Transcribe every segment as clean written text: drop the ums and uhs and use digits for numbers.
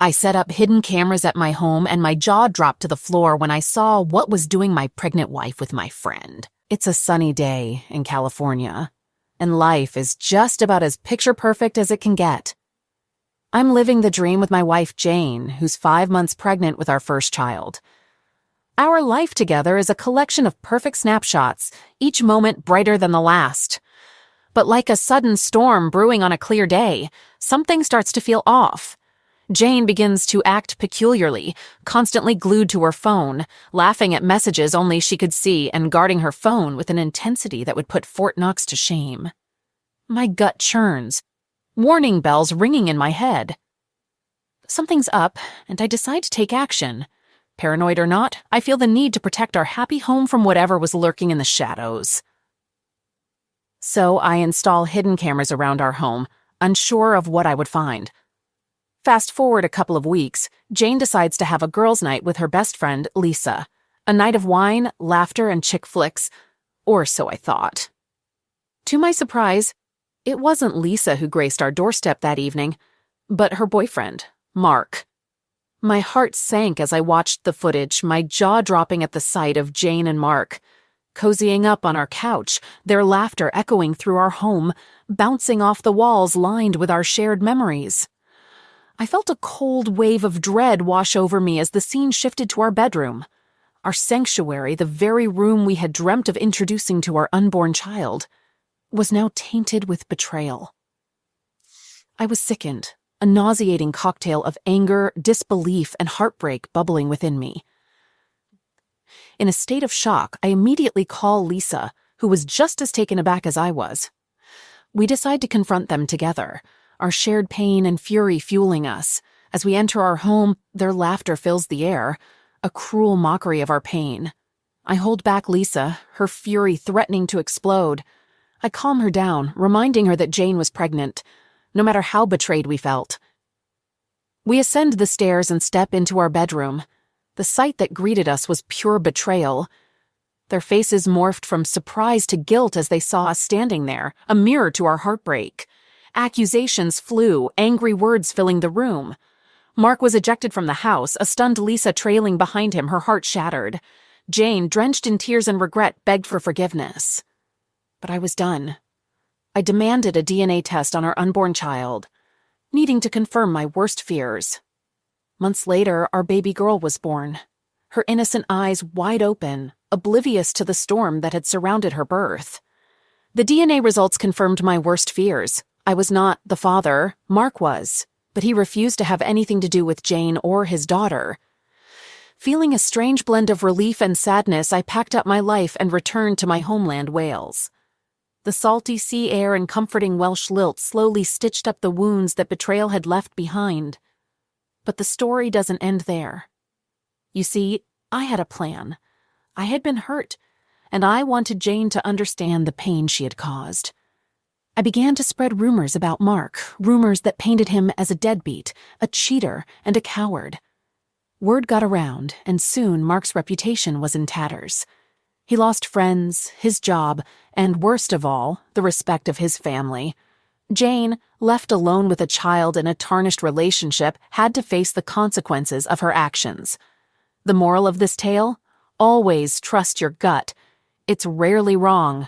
I set up hidden cameras at my home and my jaw dropped to the floor when I saw what was doing my pregnant wife with my friend. It's a sunny day in California, and life is just about as picture-perfect as it can get. I'm living the dream with my wife Jane, who's 5 months pregnant with our first child. Our life together is a collection of perfect snapshots, each moment brighter than the last. But like a sudden storm brewing on a clear day, something starts to feel off. Jane begins to act peculiarly, constantly glued to her phone, laughing at messages only she could see and guarding her phone with an intensity that would put Fort Knox to shame. My gut churns, warning bells ringing in my head. Something's up, and I decide to take action. Paranoid or not, I feel the need to protect our happy home from whatever was lurking in the shadows. So I install hidden cameras around our home, unsure of what I would find. Fast forward a couple of weeks, Jane decides to have a girls' night with her best friend, Lisa. A night of wine, laughter, and chick flicks. Or so I thought. To my surprise, it wasn't Lisa who graced our doorstep that evening, but her boyfriend, Mark. My heart sank as I watched the footage, my jaw dropping at the sight of Jane and Mark, cozying up on our couch, their laughter echoing through our home, bouncing off the walls lined with our shared memories. I felt a cold wave of dread wash over me as the scene shifted to our bedroom. Our sanctuary, the very room we had dreamt of introducing to our unborn child, was now tainted with betrayal. I was sickened, a nauseating cocktail of anger, disbelief, and heartbreak bubbling within me. In a state of shock, I immediately call Lisa, who was just as taken aback as I was. We decide to confront them together, our shared pain and fury fueling us. As we enter our home, their laughter fills the air, a cruel mockery of our pain. I hold back Lisa, her fury threatening to explode. I calm her down, reminding her that Jane was pregnant, no matter how betrayed we felt. We ascend the stairs and step into our bedroom. The sight that greeted us was pure betrayal. Their faces morphed from surprise to guilt as they saw us standing there, a mirror to our heartbreak. Accusations flew, angry words filling the room. Mark was ejected from the house, a stunned Lisa trailing behind him, her heart shattered. Jane, drenched in tears and regret, begged for forgiveness. But I was done. I demanded a DNA test on our unborn child, needing to confirm my worst fears. Months later, our baby girl was born, her innocent eyes wide open, oblivious to the storm that had surrounded her birth. The DNA results confirmed my worst fears. I was not the father, Mark was, but he refused to have anything to do with Jane or his daughter. Feeling a strange blend of relief and sadness, I packed up my life and returned to my homeland, Wales. The salty sea air and comforting Welsh lilt slowly stitched up the wounds that betrayal had left behind. But the story doesn't end there. You see, I had a plan. I had been hurt, and I wanted Jane to understand the pain she had caused. I began to spread rumors about Mark, rumors that painted him as a deadbeat, a cheater, and a coward. Word got around, and soon Mark's reputation was in tatters. He lost friends, his job, and worst of all, the respect of his family. Jane, left alone with a child in a tarnished relationship, had to face the consequences of her actions. The moral of this tale? Always trust your gut. It's rarely wrong.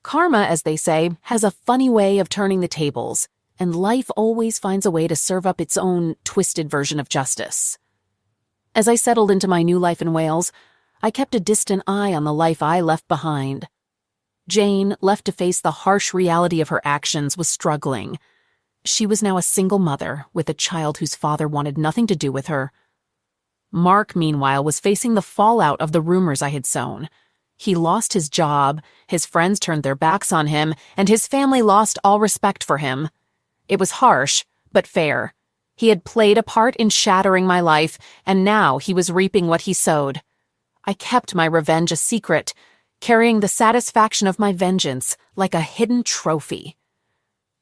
Karma, as they say, has a funny way of turning the tables, and life always finds a way to serve up its own twisted version of justice. As I settled into my new life in Wales, I kept a distant eye on the life I left behind. Jane, left to face the harsh reality of her actions, was struggling. She was now a single mother with a child whose father wanted nothing to do with her. Mark, meanwhile, was facing the fallout of the rumors I had sown. He lost his job, his friends turned their backs on him, and his family lost all respect for him. It was harsh, but fair. He had played a part in shattering my life, and now he was reaping what he sowed. I kept my revenge a secret, carrying the satisfaction of my vengeance like a hidden trophy.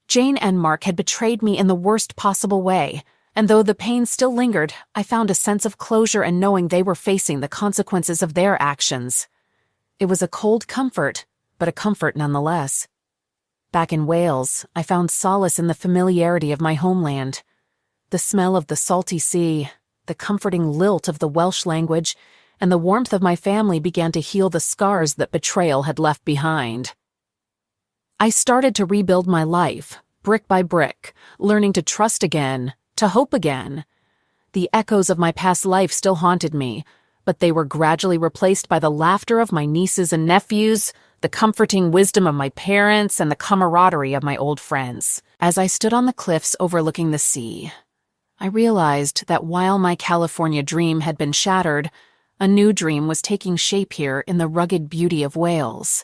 Jane and Mark had betrayed me in the worst possible way, and though the pain still lingered, I found a sense of closure in knowing they were facing the consequences of their actions. It was a cold comfort, but a comfort nonetheless. Back in Wales, I found solace in the familiarity of my homeland. The The smell of the salty sea, the comforting lilt of the Welsh language, and the warmth of my family began to heal the scars that betrayal had left behind. I started to rebuild my life, brick by brick, learning to trust again, to hope again. The echoes of my past life still haunted me, but they were gradually replaced by the laughter of my nieces and nephews, the comforting wisdom of my parents, and the camaraderie of my old friends. As I stood on the cliffs overlooking the sea, I realized that while my California dream had been shattered, a new dream was taking shape here in the rugged beauty of Wales.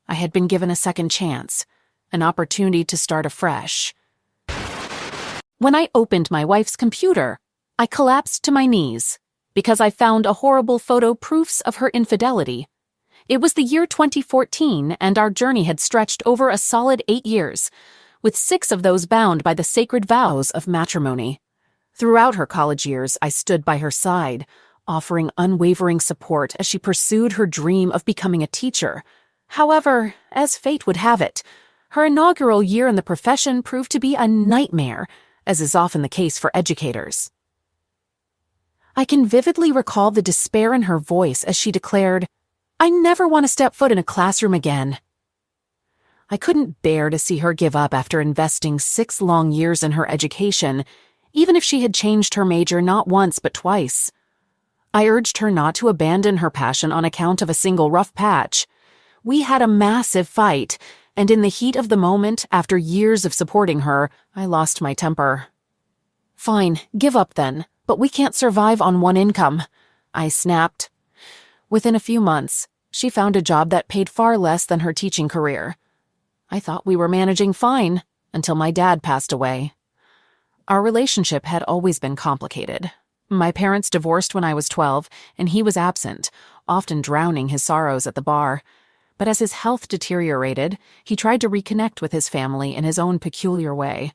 I had been given a second chance, an opportunity to start afresh. When I opened my wife's computer, I collapsed to my knees because I found a horrible photo proofs of her infidelity. It was the year 2014, and our journey had stretched over a solid 8 years, with 6 of those bound by the sacred vows of matrimony. Throughout her college years, I stood by her side, offering unwavering support as she pursued her dream of becoming a teacher. However, as fate would have it, her inaugural year in the profession proved to be a nightmare, as is often the case for educators. I can vividly recall the despair in her voice as she declared, "I never want to step foot in a classroom again." I couldn't bear to see her give up after investing 6 long years in her education, even if she had changed her major not once but twice. I urged her not to abandon her passion on account of a single rough patch. We had a massive fight, and in the heat of the moment, after years of supporting her, I lost my temper. "Fine, give up then, but we can't survive on one income," I snapped. Within a few months, she found a job that paid far less than her teaching career. I thought we were managing fine, until my dad passed away. Our relationship had always been complicated. My parents divorced when I was 12, and he was absent, often drowning his sorrows at the bar. But as his health deteriorated, he tried to reconnect with his family in his own peculiar way.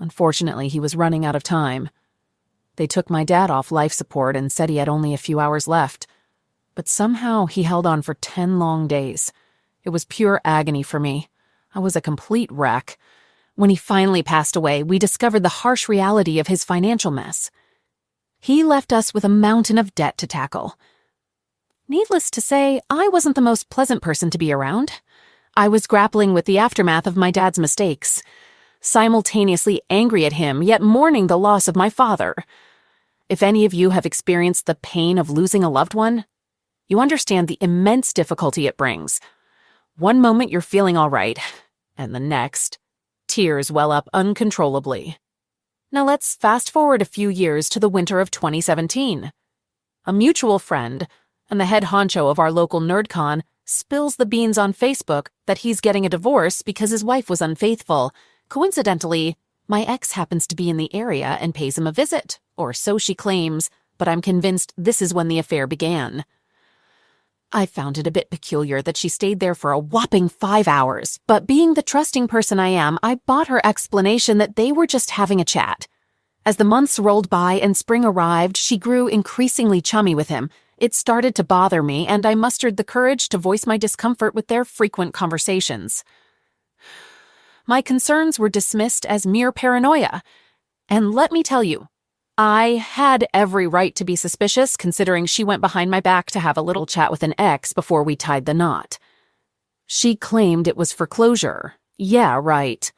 Unfortunately, he was running out of time. They took my dad off life support and said he had only a few hours left. But somehow he held on for 10 long days. It was pure agony for me. I was a complete wreck. When he finally passed away, we discovered the harsh reality of his financial mess. He left us with a mountain of debt to tackle. Needless to say, I wasn't the most pleasant person to be around. I was grappling with the aftermath of my dad's mistakes, simultaneously angry at him, yet mourning the loss of my father. If any of you have experienced the pain of losing a loved one, you understand the immense difficulty it brings. One moment you're feeling all right, and the next, tears well up uncontrollably. Now let's fast forward a few years to the winter of 2017. A mutual friend, and the head honcho of our local NerdCon, spills the beans on Facebook that he's getting a divorce because his wife was unfaithful. Coincidentally, my ex happens to be in the area and pays him a visit, or so she claims, but I'm convinced this is when the affair began. I found it a bit peculiar that she stayed there for a whopping 5 hours, but being the trusting person I am, I bought her explanation that they were just having a chat. As the months rolled by and spring arrived, she grew increasingly chummy with him. It started to bother me, and I mustered the courage to voice my discomfort with their frequent conversations. My concerns were dismissed as mere paranoia, and let me tell you, I had every right to be suspicious, considering she went behind my back to have a little chat with an ex before we tied the knot. She claimed it was for closure. Yeah, right.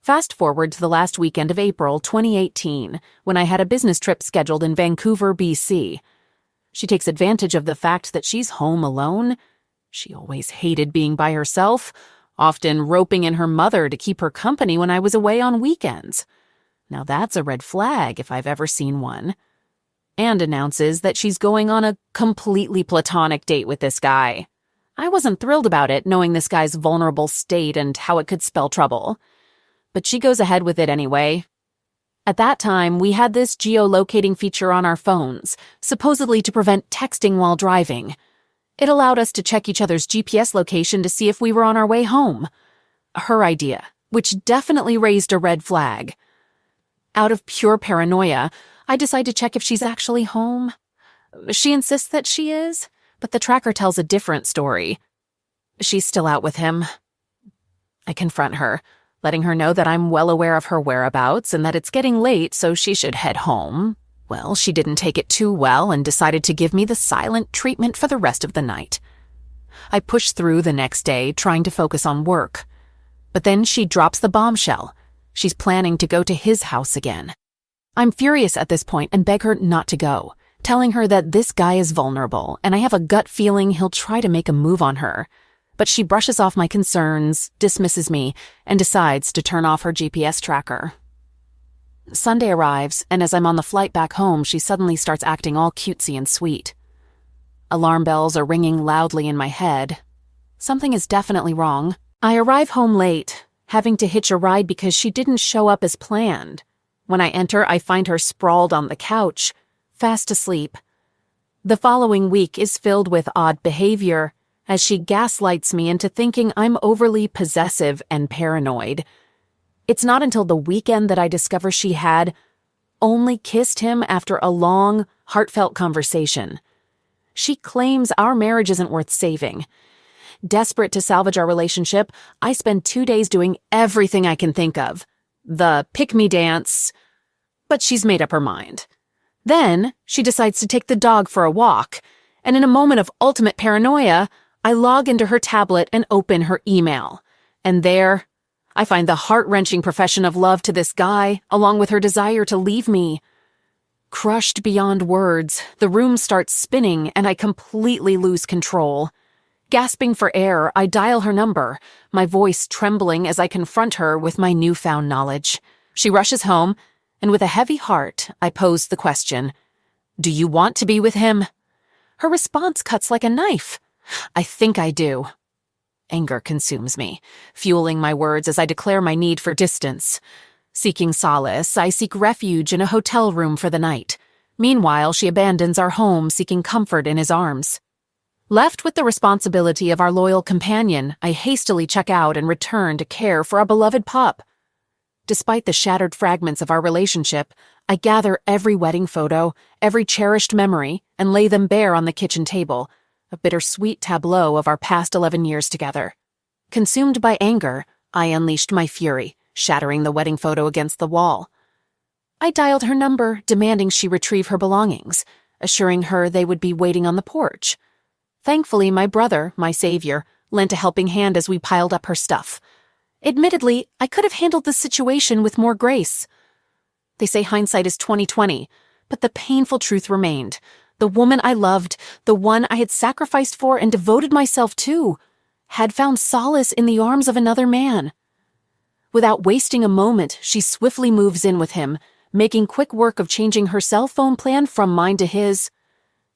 Fast forward to the last weekend of April 2018, when I had a business trip scheduled in Vancouver, BC. She takes advantage of the fact that she's home alone. She always hated being by herself, often roping in her mother to keep her company when I was away on weekends. Now that's a red flag if I've ever seen one. And announces that she's going on a completely platonic date with this guy. I wasn't thrilled about it, knowing this guy's vulnerable state and how it could spell trouble. But she goes ahead with it anyway. At that time, we had this geolocating feature on our phones, supposedly to prevent texting while driving. It allowed us to check each other's GPS location to see if we were on our way home. Her idea, which definitely raised a red flag. Out of pure paranoia, I decide to check if she's actually home. She insists that she is, but the tracker tells a different story. She's still out with him. I confront her. letting her know that I'm well aware of her whereabouts and that it's getting late, so she should head home. Well, she didn't take it too well and decided to give me the silent treatment for the rest of the night. I pushed through the next day, trying to focus on work. But then she drops the bombshell. She's planning to go to his house again. I'm furious at this point and beg her not to go, telling her that this guy is vulnerable and I have a gut feeling he'll try to make a move on her. But she brushes off my concerns, dismisses me, and decides to turn off her GPS tracker. Sunday arrives, and as I'm on the flight back home, she suddenly starts acting all cutesy and sweet. Alarm bells are ringing loudly in my head. Something is definitely wrong. I arrive home late, having to hitch a ride because she didn't show up as planned. When I enter, I find her sprawled on the couch, fast asleep. The following week is filled with odd behavior, as she gaslights me into thinking I'm overly possessive and paranoid. It's not until the weekend that I discover she had only kissed him after a long, heartfelt conversation. She claims our marriage isn't worth saving. Desperate to salvage our relationship, I spend 2 days doing everything I can think of. The pick-me dance. But she's made up her mind. Then, she decides to take the dog for a walk, and in a moment of ultimate paranoia, I log into her tablet and open her email. And there, I find the heart-wrenching profession of love to this guy, along with her desire to leave me. Crushed beyond words, the room starts spinning and I completely lose control. Gasping for air, I dial her number, my voice trembling as I confront her with my newfound knowledge. She rushes home, and with a heavy heart, I pose the question, "Do you want to be with him?" Her response cuts like a knife. "I think I do." Anger consumes me, fueling my words as I declare my need for distance. Seeking solace, I seek refuge in a hotel room for the night. Meanwhile, she abandons our home, seeking comfort in his arms. Left with the responsibility of our loyal companion, I hastily check out and return to care for our beloved pup. Despite the shattered fragments of our relationship, I gather every wedding photo, every cherished memory, and lay them bare on the kitchen table, a bittersweet tableau of our past 11 years together. Consumed by anger, I unleashed my fury, shattering the wedding photo against the wall. I dialed her number, demanding she retrieve her belongings, assuring her they would be waiting on the porch. Thankfully, my brother, my savior, lent a helping hand as we piled up her stuff. Admittedly, I could have handled the situation with more grace. They say hindsight is 20/20, but the painful truth remained. The woman I loved, the one I had sacrificed for and devoted myself to, had found solace in the arms of another man. Without wasting a moment, she swiftly moves in with him, making quick work of changing her cell phone plan from mine to his.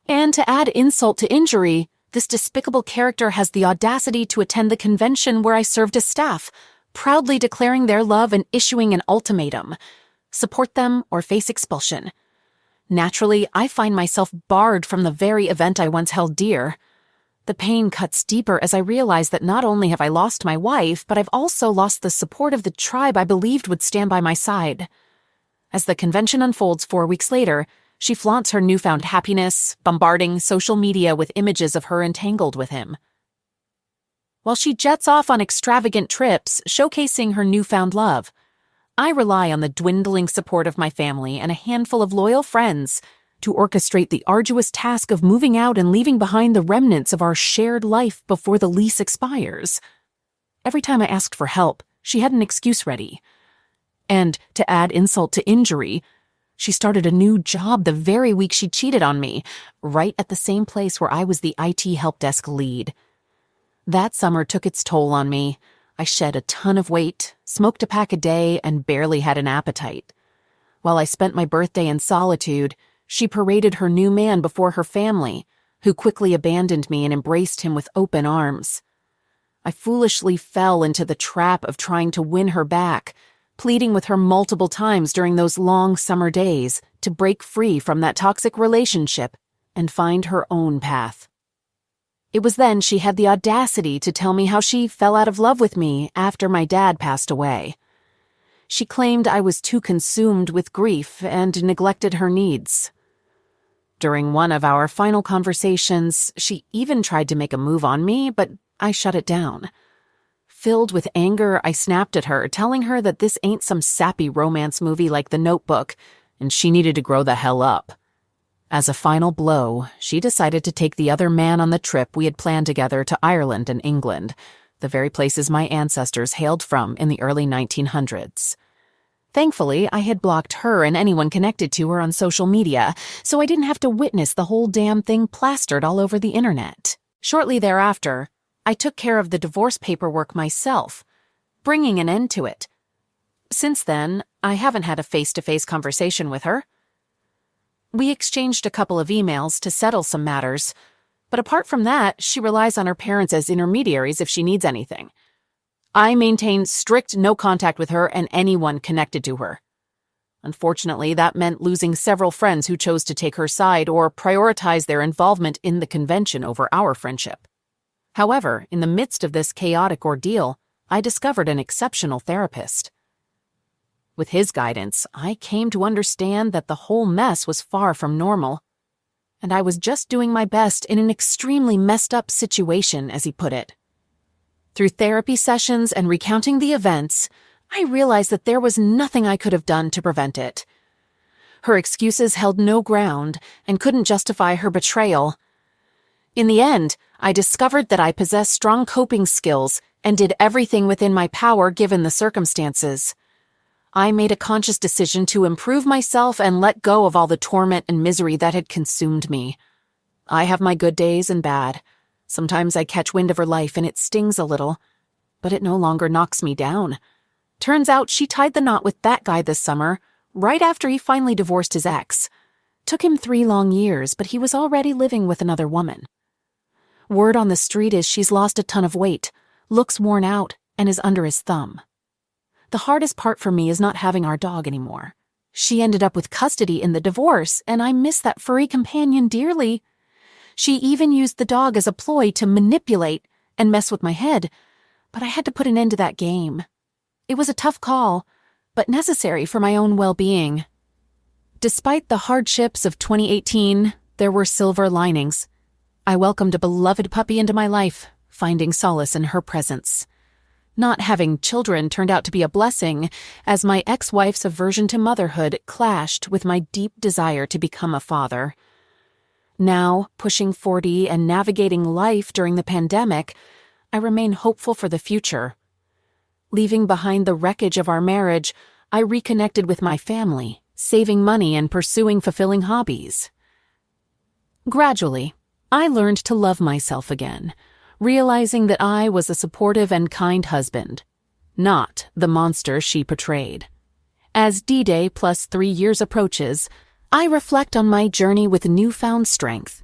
And to add insult to injury, this despicable character has the audacity to attend the convention where I served as staff, proudly declaring their love and issuing an ultimatum: support them or face expulsion. Naturally, I find myself barred from the very event I once held dear. The pain cuts deeper as I realize that not only have I lost my wife, but I've also lost the support of the tribe I believed would stand by my side. As the convention unfolds 4 weeks later, she flaunts her newfound happiness, bombarding social media with images of her entangled with him. While she jets off on extravagant trips, showcasing her newfound love, I rely on the dwindling support of my family and a handful of loyal friends to orchestrate the arduous task of moving out and leaving behind the remnants of our shared life before the lease expires. Every time I asked for help, she had an excuse ready. And, to add insult to injury, she started a new job the very week she cheated on me, right at the same place where I was the IT help desk lead. That summer took its toll on me. I shed a ton of weight, smoked a pack a day, and barely had an appetite. While I spent my birthday in solitude, she paraded her new man before her family, who quickly abandoned me and embraced him with open arms. I foolishly fell into the trap of trying to win her back, pleading with her multiple times during those long summer days to break free from that toxic relationship and find her own path. It was then she had the audacity to tell me how she fell out of love with me after my dad passed away. She claimed I was too consumed with grief and neglected her needs. During one of our final conversations, she even tried to make a move on me, but I shut it down. Filled with anger, I snapped at her, telling her that this ain't some sappy romance movie like The Notebook, and she needed to grow the hell up. As a final blow, she decided to take the other man on the trip we had planned together to Ireland and England, the very places my ancestors hailed from in the early 1900s. Thankfully, I had blocked her and anyone connected to her on social media, so I didn't have to witness the whole damn thing plastered all over the internet. Shortly thereafter, I took care of the divorce paperwork myself, bringing an end to it. Since then, I haven't had a face-to-face conversation with her. We exchanged a couple of emails to settle some matters, but apart from that, she relies on her parents as intermediaries if she needs anything. I maintain strict no contact with her and anyone connected to her. Unfortunately, that meant losing several friends who chose to take her side or prioritize their involvement in the convention over our friendship. However, in the midst of this chaotic ordeal, I discovered an exceptional therapist. With his guidance, I came to understand that the whole mess was far from normal, and I was just doing my best in an extremely messed up situation, as he put it. Through therapy sessions and recounting the events, I realized that there was nothing I could have done to prevent it. Her excuses held no ground and couldn't justify her betrayal. In the end, I discovered that I possessed strong coping skills and did everything within my power given the circumstances. I made a conscious decision to improve myself and let go of all the torment and misery that had consumed me. I have my good days and bad. Sometimes I catch wind of her life and it stings a little, but it no longer knocks me down. Turns out she tied the knot with that guy this summer, right after he finally divorced his ex. Took him 3 long years, but he was already living with another woman. Word on the street is she's lost a ton of weight, looks worn out, and is under his thumb. The hardest part for me is not having our dog anymore. She ended up with custody in the divorce, and I miss that furry companion dearly. She even used the dog as a ploy to manipulate and mess with my head, but I had to put an end to that game. It was a tough call, but necessary for my own well-being. Despite the hardships of 2018, there were silver linings. I welcomed a beloved puppy into my life, finding solace in her presence. Not having children turned out to be a blessing, as my ex-wife's aversion to motherhood clashed with my deep desire to become a father. Now, pushing 40 and navigating life during the pandemic, I remain hopeful for the future. Leaving behind the wreckage of our marriage, I reconnected with my family, saving money and pursuing fulfilling hobbies. Gradually, I learned to love myself again, realizing that I was a supportive and kind husband, not the monster she portrayed. As D-Day plus 3 years approaches, I reflect on my journey with newfound strength.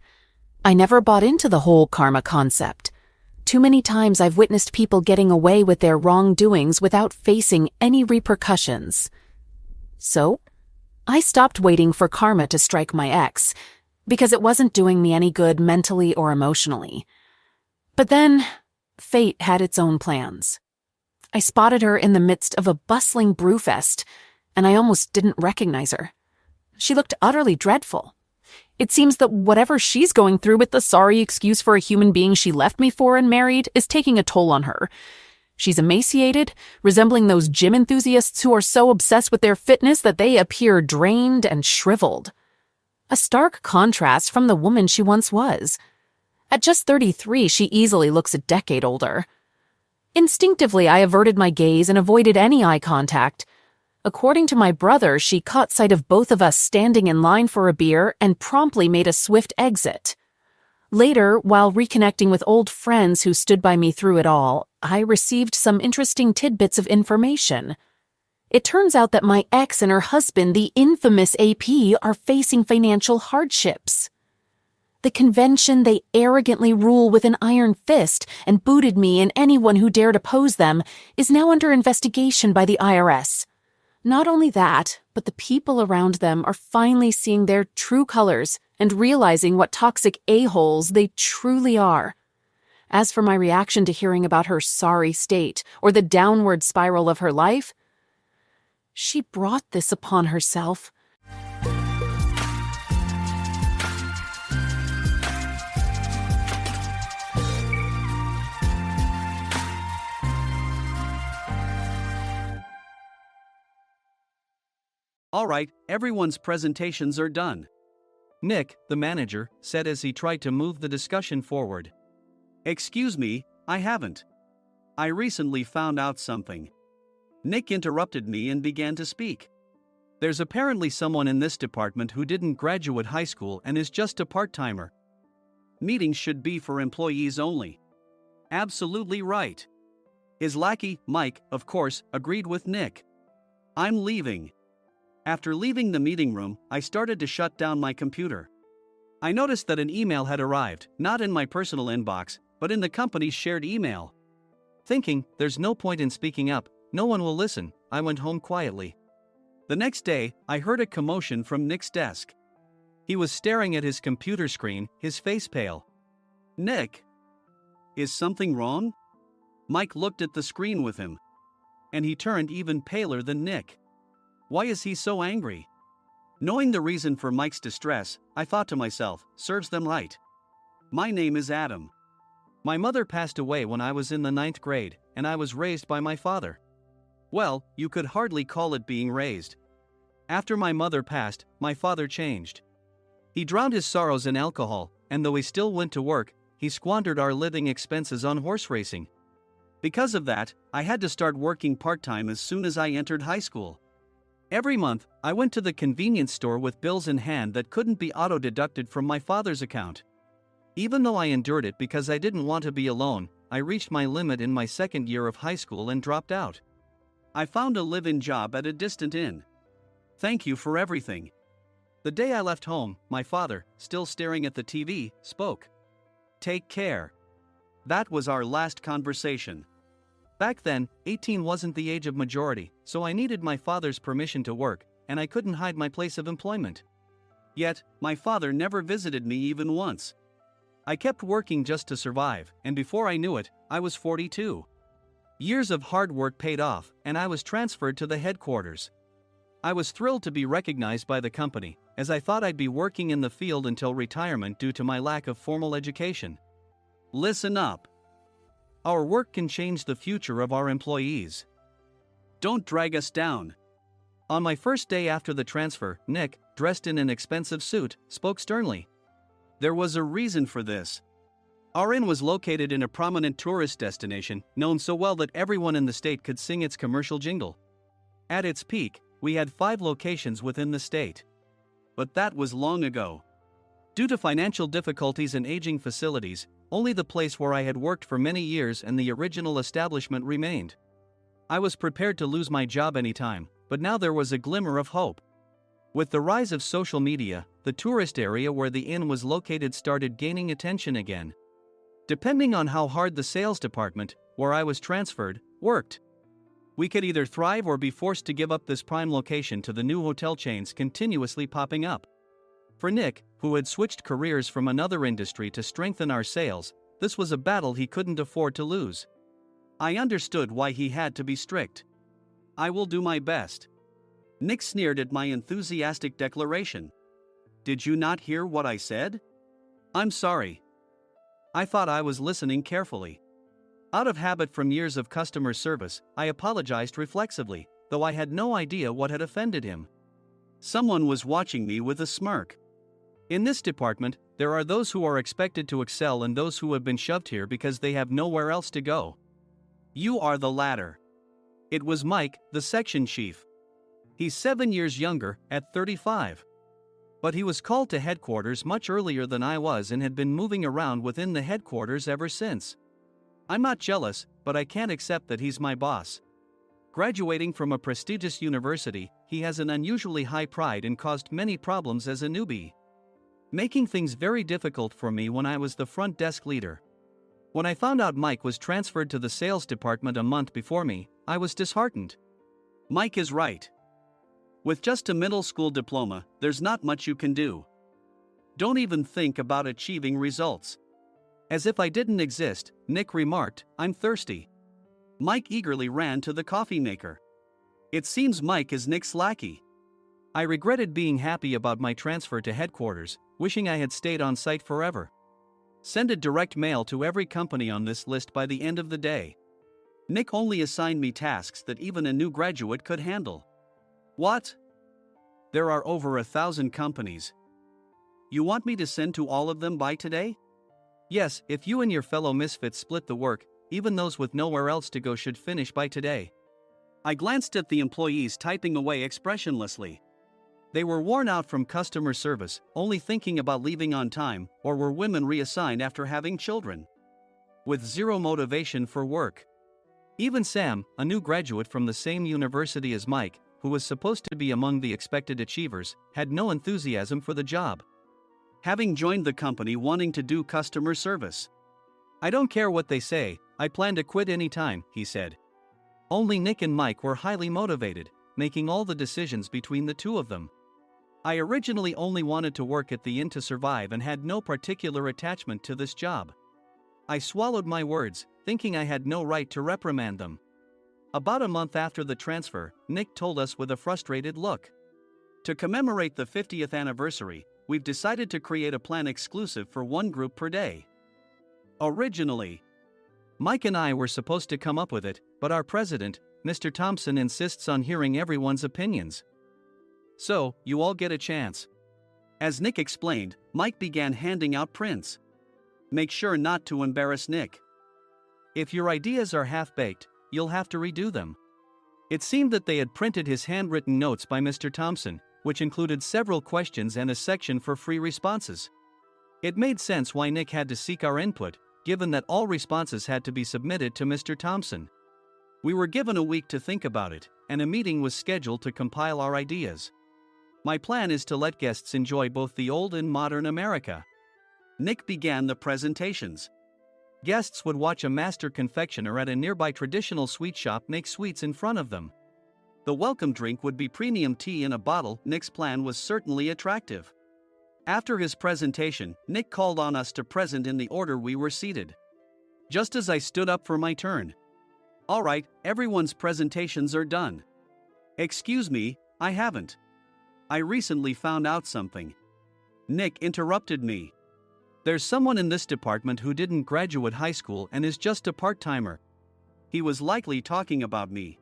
I never bought into the whole karma concept. Too many times I've witnessed people getting away with their wrongdoings without facing any repercussions. So, I stopped waiting for karma to strike my ex, because it wasn't doing me any good mentally or emotionally. But then, fate had its own plans. I spotted her in the midst of a bustling brewfest, and I almost didn't recognize her. She looked utterly dreadful. It seems that whatever she's going through with the sorry excuse for a human being she left me for and married is taking a toll on her. She's emaciated, resembling those gym enthusiasts who are so obsessed with their fitness that they appear drained and shriveled. A stark contrast from the woman she once was. At just 33, she easily looks a decade older. Instinctively, I averted my gaze and avoided any eye contact. According to my brother, she caught sight of both of us standing in line for a beer and promptly made a swift exit. Later, while reconnecting with old friends who stood by me through it all, I received some interesting tidbits of information. It turns out that my ex and her husband, the infamous AP, are facing financial hardships. The convention they arrogantly rule with an iron fist and booted me and anyone who dared oppose them is now under investigation by the IRS. Not only that, but the people around them are finally seeing their true colors and realizing what toxic a-holes they truly are. As for my reaction to hearing about her sorry state or the downward spiral of her life, she brought this upon herself. All right, everyone's presentations are done. Nick, the manager, said as he tried to move the discussion forward. Excuse me, I haven't. I recently found out something. Nick interrupted me and began to speak. There's apparently someone in this department who didn't graduate high school and is just a part-timer. Meetings should be for employees only. Absolutely right. His lackey, Mike, of course, agreed with Nick. I'm leaving. After leaving the meeting room, I started to shut down my computer. I noticed that an email had arrived, not in my personal inbox, but in the company's shared email. Thinking, there's no point in speaking up, no one will listen, I went home quietly. The next day, I heard a commotion from Nick's desk. He was staring at his computer screen, his face pale. Nick? Is something wrong? Mike looked at the screen with him. And he turned even paler than Nick. Why is he so angry? Knowing the reason for Mike's distress, I thought to myself, serves them right. My name is Adam. My mother passed away when I was in the 9th grade, and I was raised by my father. Well, you could hardly call it being raised. After my mother passed, my father changed. He drowned his sorrows in alcohol, and though he still went to work, he squandered our living expenses on horse racing. Because of that, I had to start working part-time as soon as I entered high school. Every month, I went to the convenience store with bills in hand that couldn't be auto-deducted from my father's account. Even though I endured it because I didn't want to be alone, I reached my limit in my second year of high school and dropped out. I found a live-in job at a distant inn. Thank you for everything. The day I left home, my father, still staring at the TV, spoke. Take care. That was our last conversation. Back then, 18 wasn't the age of majority, so I needed my father's permission to work, and I couldn't hide my place of employment. Yet, my father never visited me even once. I kept working just to survive, and before I knew it, I was 42. Years of hard work paid off, and I was transferred to the headquarters. I was thrilled to be recognized by the company, as I thought I'd be working in the field until retirement due to my lack of formal education. Listen up. Our work can change the future of our employees. Don't drag us down. On my first day after the transfer, Nick, dressed in an expensive suit, spoke sternly. There was a reason for this. Our inn was located in a prominent tourist destination, known so well that everyone in the state could sing its commercial jingle. At its peak, we had 5 locations within the state. But that was long ago. Due to financial difficulties and aging facilities, only the place where I had worked for many years and the original establishment remained. I was prepared to lose my job anytime, but now there was a glimmer of hope. With the rise of social media, the tourist area where the inn was located started gaining attention again. Depending on how hard the sales department, where I was transferred, worked, we could either thrive or be forced to give up this prime location to the new hotel chains continuously popping up. For Nick, who had switched careers from another industry to strengthen our sales, this was a battle he couldn't afford to lose. I understood why he had to be strict. I will do my best. Nick sneered at my enthusiastic declaration. Did you not hear what I said? I'm sorry. I thought I was listening carefully. Out of habit from years of customer service, I apologized reflexively, though I had no idea what had offended him. Someone was watching me with a smirk. In this department, there are those who are expected to excel and those who have been shoved here because they have nowhere else to go. You are the latter. It was Mike, the section chief. He's 7 years younger, at 35. But he was called to headquarters much earlier than I was and had been moving around within the headquarters ever since. I'm not jealous, but I can't accept that he's my boss. Graduating from a prestigious university, he has an unusually high pride and caused many problems as a newbie, making things very difficult for me when I was the front desk leader. When I found out Mike was transferred to the sales department a month before me, I was disheartened. Mike is right. With just a middle school diploma, there's not much you can do. Don't even think about achieving results. As if I didn't exist, Nick remarked, I'm thirsty. Mike eagerly ran to the coffee maker. It seems Mike is Nick's lackey. I regretted being happy about my transfer to headquarters, wishing I had stayed on site forever. Send a direct mail to every company on this list by the end of the day. Nick only assigned me tasks that even a new graduate could handle. What? There are over 1,000 companies. You want me to send to all of them by today? Yes, if you and your fellow misfits split the work, even those with nowhere else to go should finish by today. I glanced at the employees typing away expressionlessly. They were worn out from customer service, only thinking about leaving on time, or were women reassigned after having children. With zero motivation for work. Even Sam, a new graduate from the same university as Mike, who was supposed to be among the expected achievers, had no enthusiasm for the job. Having joined the company wanting to do customer service. I don't care what they say, I plan to quit anytime, he said. Only Nick and Mike were highly motivated, making all the decisions between the two of them. I originally only wanted to work at the inn to survive and had no particular attachment to this job. I swallowed my words, thinking I had no right to reprimand them. About a month after the transfer, Nick told us with a frustrated look. To commemorate the 50th anniversary, we've decided to create a plan exclusive for one group per day. Originally, Mike and I were supposed to come up with it, but our president, Mr. Thompson, insists on hearing everyone's opinions. So, you all get a chance. As Nick explained, Mike began handing out prints. Make sure not to embarrass Nick. If your ideas are half-baked, you'll have to redo them. It seemed that they had printed his handwritten notes by Mr. Thompson, which included several questions and a section for free responses. It made sense why Nick had to seek our input, given that all responses had to be submitted to Mr. Thompson. We were given a week to think about it, and a meeting was scheduled to compile our ideas. My plan is to let guests enjoy both the old and modern America. Nick began the presentations. Guests would watch a master confectioner at a nearby traditional sweet shop make sweets in front of them. The welcome drink would be premium tea in a bottle. Nick's plan was certainly attractive. After his presentation, Nick called on us to present in the order we were seated. Just as I stood up for my turn. All right, everyone's presentations are done. Excuse me, I haven't. I recently found out something. Nick interrupted me. There's someone in this department who didn't graduate high school and is just a part-timer. He was likely talking about me.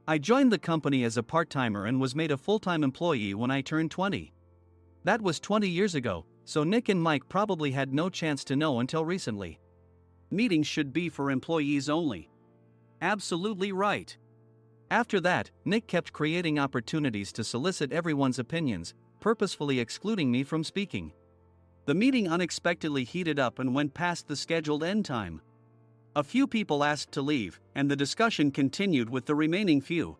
I joined the company as a part-timer and was made a full-time employee when I turned 20. That was 20 years ago, so Nick and Mike probably had no chance to know until recently. Meetings should be for employees only. Absolutely right. After that, Nick kept creating opportunities to solicit everyone's opinions, purposefully excluding me from speaking. The meeting unexpectedly heated up and went past the scheduled end time. A few people asked to leave, and the discussion continued with the remaining few.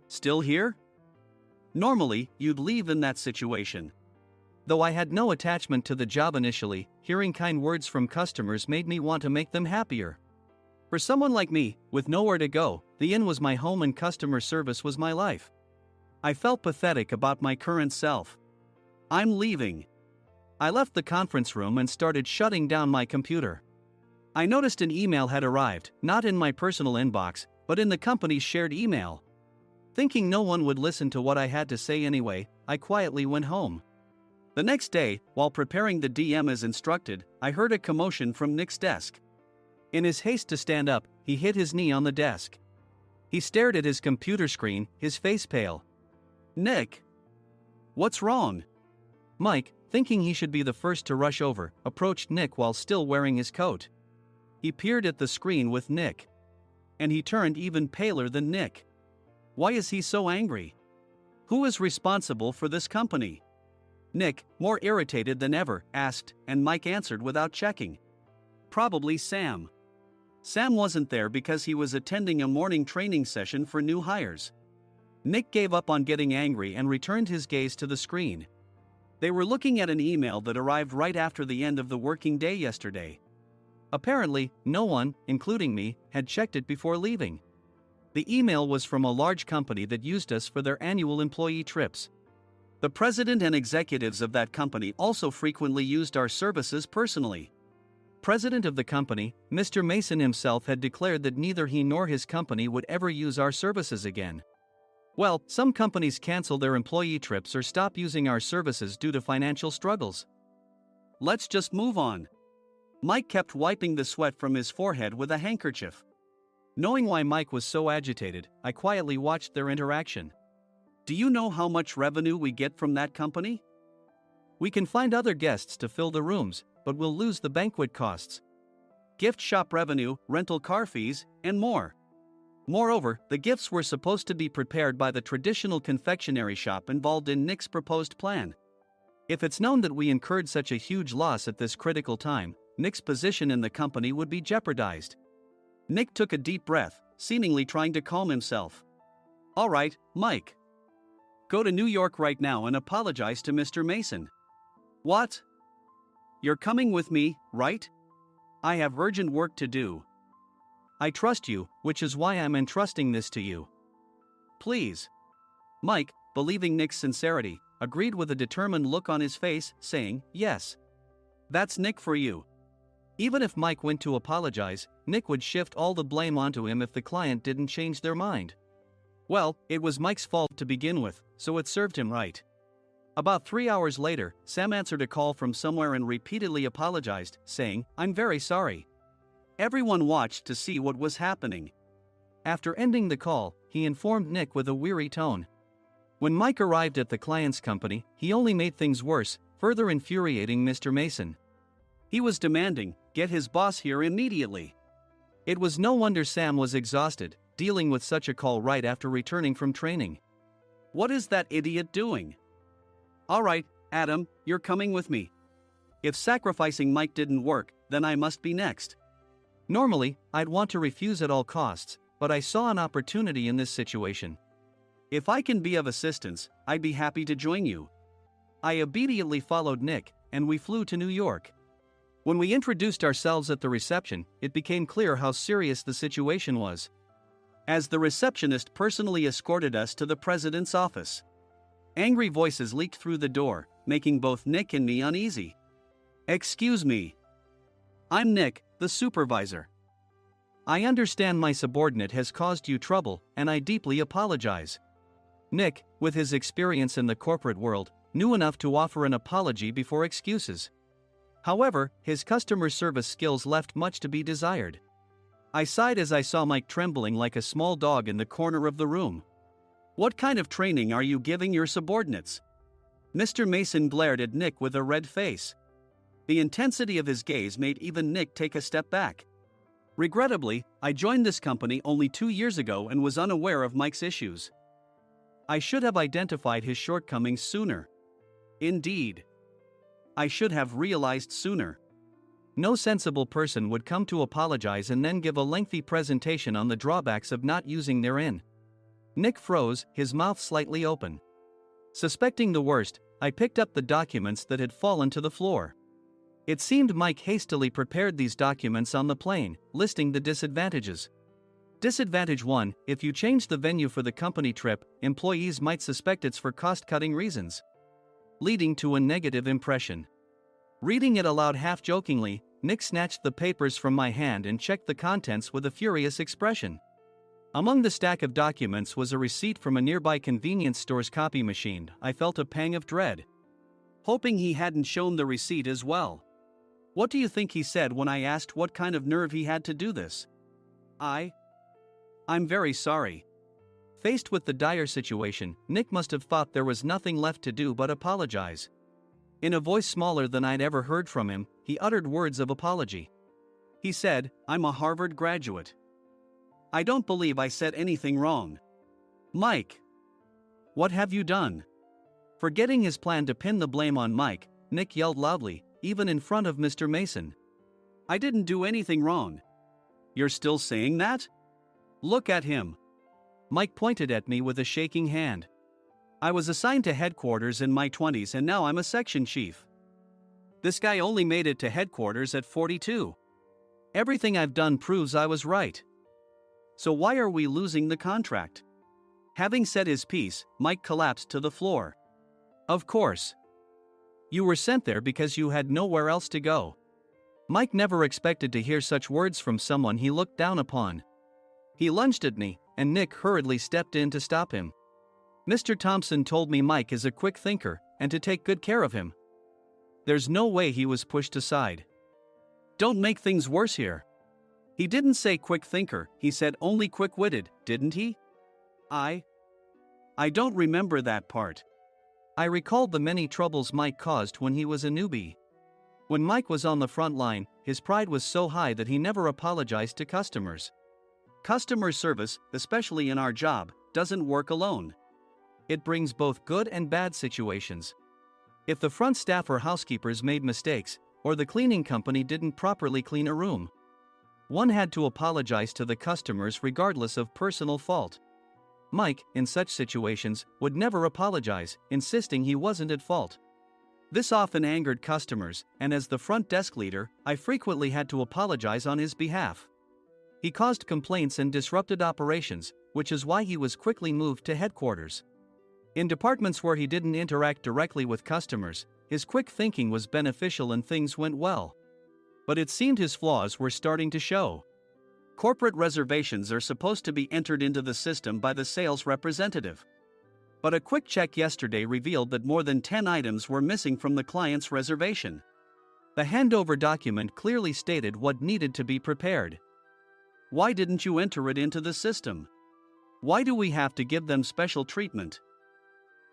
Still here? Normally, you'd leave in that situation. Though I had no attachment to the job initially, hearing kind words from customers made me want to make them happier. For someone like me, with nowhere to go, the inn was my home and customer service was my life. I felt pathetic about my current self. I'm leaving. I left the conference room and started shutting down my computer. I noticed an email had arrived, not in my personal inbox, but in the company's shared email. Thinking no one would listen to what I had to say anyway, I quietly went home. The next day, while preparing the DM as instructed, I heard a commotion from Nick's desk. In his haste to stand up, he hit his knee on the desk. He stared at his computer screen, his face pale. Nick! What's wrong? Mike, thinking he should be the first to rush over, approached Nick while still wearing his coat. He peered at the screen with Nick. And he turned even paler than Nick. Why is he so angry? Who is responsible for this company? Nick, more irritated than ever, asked, and Mike answered without checking. Probably Sam. Sam wasn't there because he was attending a morning training session for new hires. Nick gave up on getting angry and returned his gaze to the screen. They were looking at an email that arrived right after the end of the working day yesterday. Apparently, no one, including me, had checked it before leaving. The email was from a large company that used us for their annual employee trips. The president and executives of that company also frequently used our services personally. President of the company, Mr. Mason himself, had declared that neither he nor his company would ever use our services again. Well, some companies cancel their employee trips or stop using our services due to financial struggles. Let's just move on. Mike kept wiping the sweat from his forehead with a handkerchief. Knowing why Mike was so agitated, I quietly watched their interaction. Do you know how much revenue we get from that company? We can find other guests to fill the rooms, but we'll lose the banquet costs, gift shop revenue, rental car fees, and more. Moreover, the gifts were supposed to be prepared by the traditional confectionery shop involved in Nick's proposed plan. If it's known that we incurred such a huge loss at this critical time, Nick's position in the company would be jeopardized. Nick took a deep breath, seemingly trying to calm himself. All right, Mike. Go to New York right now and apologize to Mr. Mason. What? You're coming with me, right? I have urgent work to do. I trust you, which is why I'm entrusting this to you. Please. Mike, believing Nick's sincerity, agreed with a determined look on his face, saying, yes. That's Nick for you. Even if Mike went to apologize, Nick would shift all the blame onto him if the client didn't change their mind. Well, it was Mike's fault to begin with, so it served him right. About 3 hours later, Sam answered a call from somewhere and repeatedly apologized, saying, I'm very sorry. Everyone watched to see what was happening. After ending the call, he informed Nick with a weary tone. When Mike arrived at the client's company, he only made things worse, further infuriating Mr. Mason. He was demanding, get his boss here immediately. It was no wonder Sam was exhausted, dealing with such a call right after returning from training. What is that idiot doing? All right, Adam, you're coming with me. If sacrificing Mike didn't work, then I must be next. Normally, I'd want to refuse at all costs, but I saw an opportunity in this situation. If I can be of assistance, I'd be happy to join you. I obediently followed Nick, and we flew to New York. When we introduced ourselves at the reception, it became clear how serious the situation was, as the receptionist personally escorted us to the president's office. Angry voices leaked through the door, making both Nick and me uneasy. Excuse me. I'm Nick, the supervisor. I understand my subordinate has caused you trouble, and I deeply apologize. Nick, with his experience in the corporate world, knew enough to offer an apology before excuses. However, his customer service skills left much to be desired. I sighed as I saw Mike trembling like a small dog in the corner of the room. What kind of training are you giving your subordinates? Mr. Mason glared at Nick with a red face. The intensity of his gaze made even Nick take a step back. Regrettably, I joined this company only 2 years ago and was unaware of Mike's issues. I should have identified his shortcomings sooner. Indeed. I should have realized sooner. No sensible person would come to apologize and then give a lengthy presentation on the drawbacks of not using their in. Nick froze, his mouth slightly open. Suspecting the worst, I picked up the documents that had fallen to the floor. It seemed Mike hastily prepared these documents on the plane, listing the disadvantages. Disadvantage 1: if you change the venue for the company trip, employees might suspect it's for cost-cutting reasons, leading to a negative impression. Reading it aloud half-jokingly, Nick snatched the papers from my hand and checked the contents with a furious expression. Among the stack of documents was a receipt from a nearby convenience store's copy machine. I felt a pang of dread, hoping he hadn't shown the receipt as well. What do you think he said when I asked what kind of nerve he had to do this? I'm very sorry. Faced with the dire situation, Nick must have thought there was nothing left to do but apologize. In a voice smaller than I'd ever heard from him, he uttered words of apology. He said, I'm a Harvard graduate. I don't believe I said anything wrong. Mike, what have you done? Forgetting his plan to pin the blame on Mike, Nick yelled loudly, even in front of Mr. Mason. I didn't do anything wrong. You're still saying that? Look at him. Mike pointed at me with a shaking hand. I was assigned to headquarters in my 20s and now I'm a section chief. This guy only made it to headquarters at 42. Everything I've done proves I was right. So why are we losing the contract? Having said his piece, Mike collapsed to the floor. Of course. You were sent there because you had nowhere else to go. Mike never expected to hear such words from someone he looked down upon. He lunged at me, and Nick hurriedly stepped in to stop him. Mr. Thompson told me Mike is a quick thinker, and to take good care of him. There's no way he was pushed aside. Don't make things worse here. He didn't say quick thinker, he said only quick-witted, didn't he? I don't remember that part. I recalled the many troubles Mike caused when he was a newbie. When Mike was on the front line, his pride was so high that he never apologized to customers. Customer service, especially in our job, doesn't work alone. It brings both good and bad situations. If the front staff or housekeepers made mistakes, or the cleaning company didn't properly clean a room, one had to apologize to the customers regardless of personal fault. Mike, in such situations, would never apologize, insisting he wasn't at fault. This often angered customers, and as the front desk leader, I frequently had to apologize on his behalf. He caused complaints and disrupted operations, which is why he was quickly moved to headquarters. In departments where he didn't interact directly with customers, his quick thinking was beneficial and things went well. But it seemed his flaws were starting to show. Corporate reservations are supposed to be entered into the system by the sales representative. But a quick check yesterday revealed that more than 10 items were missing from the client's reservation. The handover document clearly stated what needed to be prepared. Why didn't you enter it into the system? Why do we have to give them special treatment?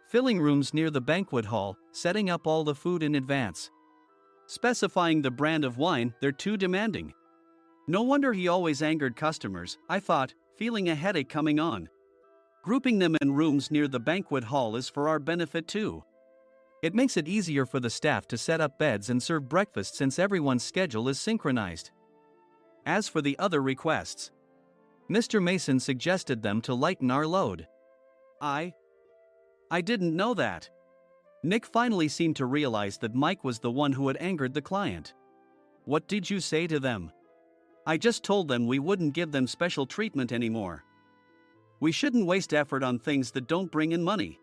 Filling rooms near the banquet hall, setting up all the food in advance. Specifying the brand of wine, they're too demanding. No wonder he always angered customers, I thought, feeling a headache coming on. Grouping them in rooms near the banquet hall is for our benefit too. It makes it easier for the staff to set up beds and serve breakfast since everyone's schedule is synchronized. As for the other requests, Mr. Mason suggested them to lighten our load. I didn't know that. Nick finally seemed to realize that Mike was the one who had angered the client. What did you say to them? I just told them we wouldn't give them special treatment anymore. We shouldn't waste effort on things that don't bring in money.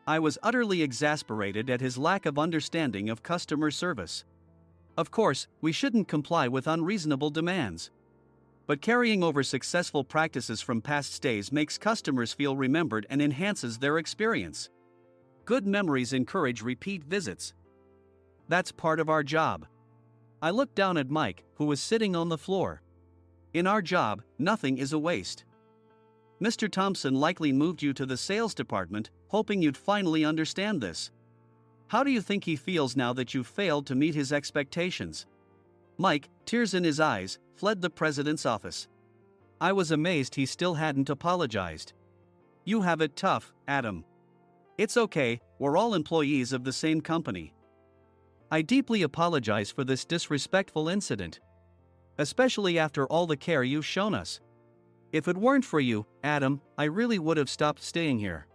I was utterly exasperated at his lack of understanding of customer service. Of course, we shouldn't comply with unreasonable demands. But carrying over successful practices from past stays makes customers feel remembered and enhances their experience. Good memories encourage repeat visits. That's part of our job. I looked down at Mike, who was sitting on the floor. In our job, nothing is a waste. Mr. Thompson likely moved you to the sales department, hoping you'd finally understand this. How do you think he feels now that you've failed to meet his expectations? Mike, tears in his eyes, fled the president's office. I was amazed he still hadn't apologized. You have it tough, Adam. It's okay, we're all employees of the same company. I deeply apologize for this disrespectful incident. Especially after all the care you've shown us. If it weren't for you, Adam, I really would have stopped staying here.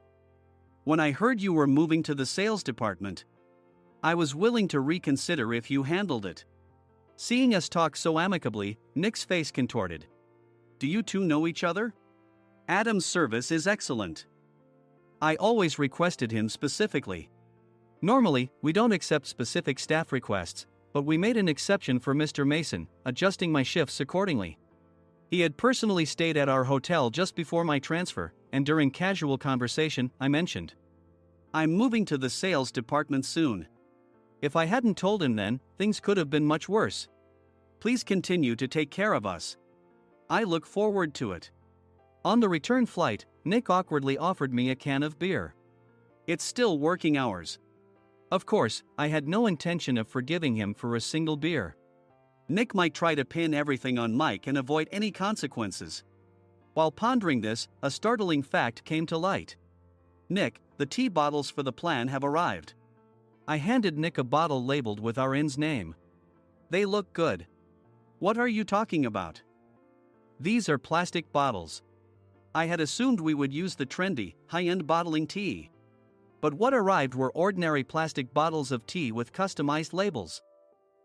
When I heard you were moving to the sales department, I was willing to reconsider if you handled it. Seeing us talk so amicably, Nick's face contorted. Do you two know each other? Adam's service is excellent. I always requested him specifically. Normally, we don't accept specific staff requests, but we made an exception for Mr. Mason, adjusting my shifts accordingly. He had personally stayed at our hotel just before my transfer, and during casual conversation, I mentioned, I'm moving to the sales department soon. If I hadn't told him then, things could have been much worse. Please continue to take care of us. I look forward to it. On the return flight, Nick awkwardly offered me a can of beer. It's still working hours. Of course, I had no intention of forgiving him for a single beer. Nick might try to pin everything on Mike and avoid any consequences. While pondering this, a startling fact came to light. Nick, the tea bottles for the plan have arrived. I handed Nick a bottle labeled with our inn's name. They look good. What are you talking about? These are plastic bottles. I had assumed we would use the trendy, high-end bottling tea. But what arrived were ordinary plastic bottles of tea with customized labels.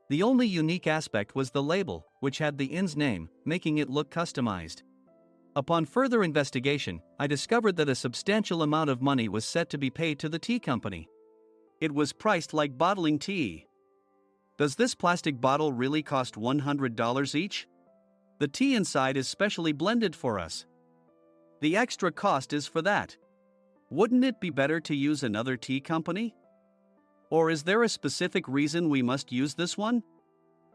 The only unique aspect was the label, which had the inn's name, making it look customized. Upon further investigation, I discovered that a substantial amount of money was set to be paid to the tea company. It was priced like bottling tea. Does this plastic bottle really cost $100 each? The tea inside is specially blended for us. The extra cost is for that. Wouldn't it be better to use another tea company? Or is there a specific reason we must use this one?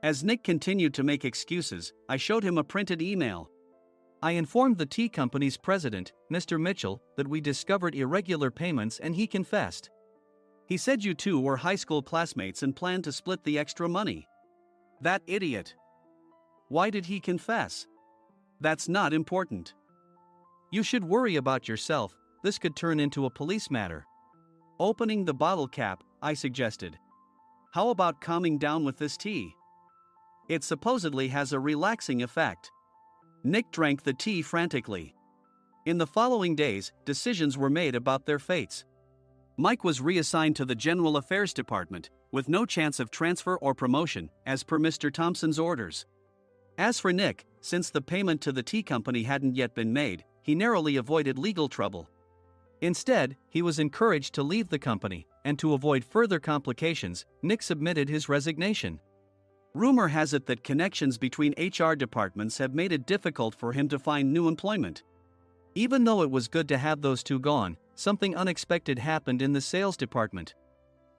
As Nick continued to make excuses, I showed him a printed email. I informed the tea company's president, Mr. Mitchell, that we discovered irregular payments and he confessed. He said you two were high school classmates and planned to split the extra money. That idiot. Why did he confess? That's not important. You should worry about yourself, this could turn into a police matter. Opening the bottle cap, I suggested. How about calming down with this tea? It supposedly has a relaxing effect. Nick drank the tea frantically. In the following days, decisions were made about their fates. Mike was reassigned to the General Affairs Department, with no chance of transfer or promotion, as per Mr. Thompson's orders. As for Nick, since the payment to the tea company hadn't yet been made, he narrowly avoided legal trouble. Instead, he was encouraged to leave the company, and to avoid further complications, Nick submitted his resignation. Rumor has it that connections between HR departments have made it difficult for him to find new employment. Even though it was good to have those two gone, something unexpected happened in the sales department.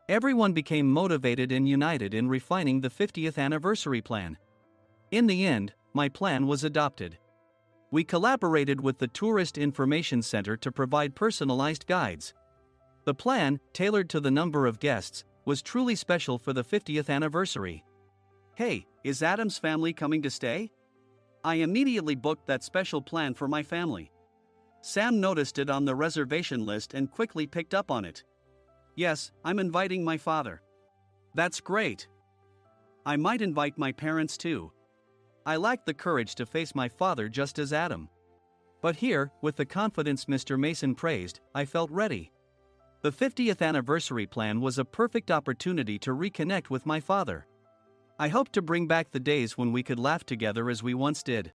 Everyone became motivated and united in refining the 50th anniversary plan. In the end, my plan was adopted. We collaborated with the Tourist Information Center to provide personalized guides. The plan, tailored to the number of guests, was truly special for the 50th anniversary. Hey, is Adam's family coming to stay? I immediately booked that special plan for my family. Sam noticed it on the reservation list and quickly picked up on it. Yes, I'm inviting my father. That's great. I might invite my parents too. I lacked the courage to face my father just as Adam. But here, with the confidence Mr. Mason praised, I felt ready. The 50th anniversary plan was a perfect opportunity to reconnect with my father. I hoped to bring back the days when we could laugh together as we once did.